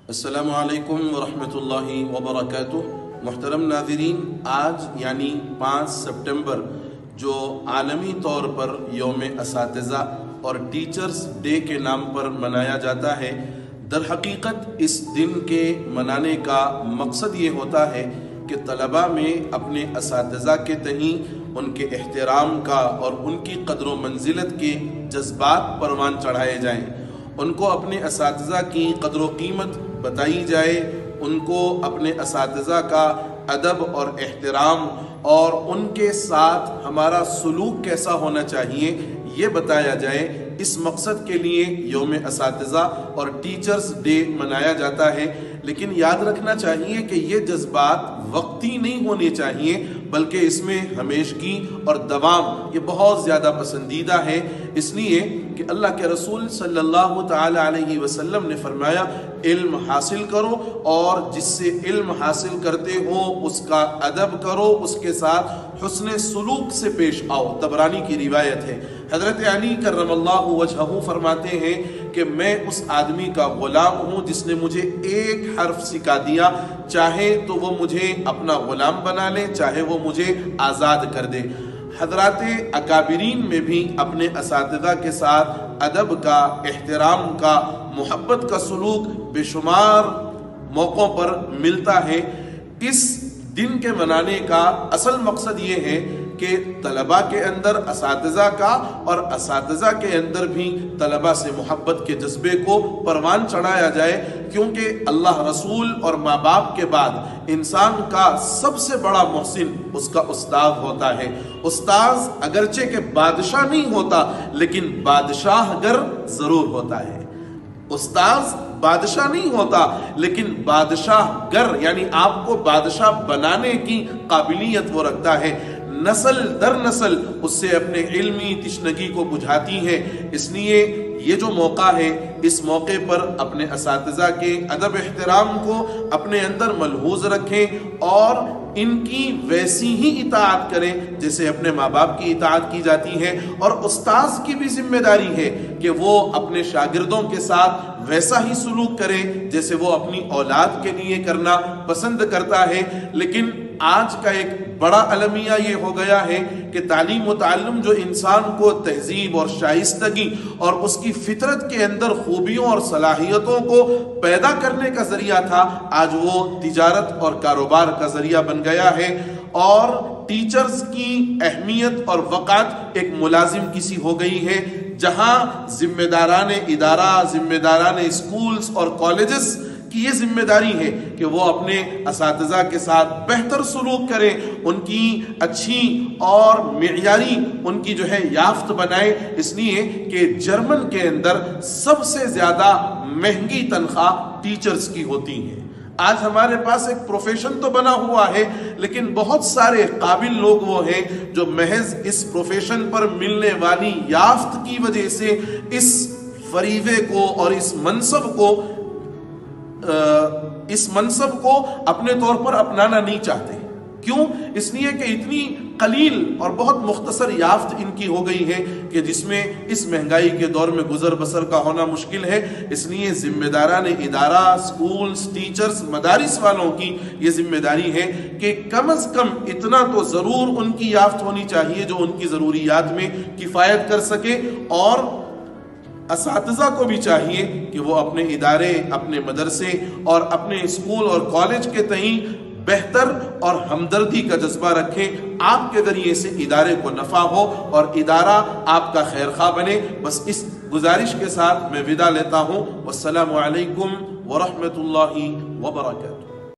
السلام علیکم ورحمۃ اللہ وبرکاتہ۔ محترم ناظرین، آج یعنی 5 سپٹمبر جو عالمی طور پر یوم اساتذہ اور ٹیچرز ڈے کے نام پر منایا جاتا ہے، در حقیقت اس دن کے منانے کا مقصد یہ ہوتا ہے کہ طلباء میں اپنے اساتذہ کے تئیں ان کے احترام کا اور ان کی قدر و منزلت کے جذبات پروان چڑھائے جائیں، ان کو اپنے اساتذہ کی قدر و قیمت بتائی جائے، ان کو اپنے اساتذہ کا ادب اور احترام اور ان کے ساتھ ہمارا سلوک کیسا ہونا چاہیے یہ بتایا جائے۔ اس مقصد کے لیے یوم اساتذہ اور ٹیچرز ڈے منایا جاتا ہے، لیکن یاد رکھنا چاہیے کہ یہ جذبات وقتی نہیں ہونے چاہیے، بلکہ اس میں ہمیشگی اور دوام یہ بہت زیادہ پسندیدہ ہے، اس لیے کہ اللہ کے رسول صلی اللہ تعالی علیہ وسلم نے فرمایا علم حاصل کرو اور جس سے علم حاصل کرتے ہو اس کا ادب کرو، اس کے ساتھ حسن سلوک سے پیش آؤ۔ طبرانی کی روایت ہے۔ حضرت علی کرم اللہ وجہہ فرماتے ہیں کہ میں اس آدمی کا غلام ہوں جس نے مجھے ایک حرف سکھا دیا، چاہے تو وہ مجھے اپنا غلام بنا لے، چاہے وہ مجھے آزاد کر دے۔ حضرات اکابرین میں بھی اپنے اساتذہ کے ساتھ ادب کا، احترام کا، محبت کا سلوک بے شمار موقعوں پر ملتا ہے۔ اس دن کے منانے کا اصل مقصد یہ ہے کہ طلباء کے اندر اساتذہ کا اور اساتذہ کے اندر بھی طلباء سے محبت کے جذبے کو پروان چڑھایا جائے، کیونکہ اللہ رسول اور ماں باپ کے بعد انسان کا سب سے بڑا محسن اس کا استاد ہوتا ہے۔ استاذ اگرچہ کہ بادشاہ نہیں ہوتا، لیکن بادشاہ گر ضرور ہوتا ہے۔ استاذ بادشاہ نہیں ہوتا، لیکن بادشاہ گر یعنی آپ کو بادشاہ بنانے کی قابلیت وہ رکھتا ہے۔ نسل در نسل اس سے اپنے علمی تشنگی کو بجھاتی ہے، اس لیے یہ جو موقع ہے اس موقع پر اپنے اساتذہ کے ادب احترام کو اپنے اندر ملحوظ رکھیں اور ان کی ویسی ہی اطاعت کریں جیسے اپنے ماں باپ کی اطاعت کی جاتی ہے، اور استاذ کی بھی ذمہ داری ہے کہ وہ اپنے شاگردوں کے ساتھ ویسا ہی سلوک کرے جیسے وہ اپنی اولاد کے لیے کرنا پسند کرتا ہے۔ لیکن آج کا ایک بڑا المیہ یہ ہو گیا ہے کہ تعلیم و تعلم جو انسان کو تہذیب اور شائستگی اور اس کی فطرت کے اندر خوبیوں اور صلاحیتوں کو پیدا کرنے کا ذریعہ تھا، آج وہ تجارت اور کاروبار کا ذریعہ بن گیا ہے، اور ٹیچرز کی اہمیت اور وقعت ایک ملازم کسی ہو گئی ہے، جہاں ذمہ داران ادارہ، ذمہ داران اسکولز اور کالجز کی یہ ذمہ داری ہے کہ وہ اپنے اساتذہ کے ساتھ بہتر سلوک کریں، ان کی اچھی اور معیاری ان کی جو ہے یافت بنائیں، اس لیے کہ جرمن کے اندر سب سے زیادہ مہنگی تنخواہ ٹیچرز کی ہوتی ہیں۔ آج ہمارے پاس ایک پروفیشن تو بنا ہوا ہے، لیکن بہت سارے قابل لوگ وہ ہیں جو محض اس پروفیشن پر ملنے والی یافت کی وجہ سے اس فریضے کو اور اس منصب کو اپنے طور پر اپنانا نہیں چاہتے۔ کیوں؟ اس لیے کہ اتنی قلیل اور بہت مختصر یافت ان کی ہو گئی ہے کہ جس میں اس مہنگائی کے دور میں گزر بسر کا ہونا مشکل ہے۔ اس لیے ذمہ داران ادارہ، سکولز، ٹیچرز، مدارس والوں کی یہ ذمہ داری ہے کہ کم از کم اتنا تو ضرور ان کی یافت ہونی چاہیے جو ان کی ضروریات میں کفایت کر سکے، اور اساتذہ کو بھی چاہیے کہ وہ اپنے ادارے، اپنے مدرسے اور اپنے اسکول اور کالج کے تئیں بہتر اور ہمدردی کا جذبہ رکھیں۔ آپ کے ذریعے سے ادارے کو نفع ہو اور ادارہ آپ کا خیر خواہ بنے۔ بس اس گزارش کے ساتھ میں وداع لیتا ہوں۔ والسلام علیکم ورحمۃ اللہ وبرکاتہ۔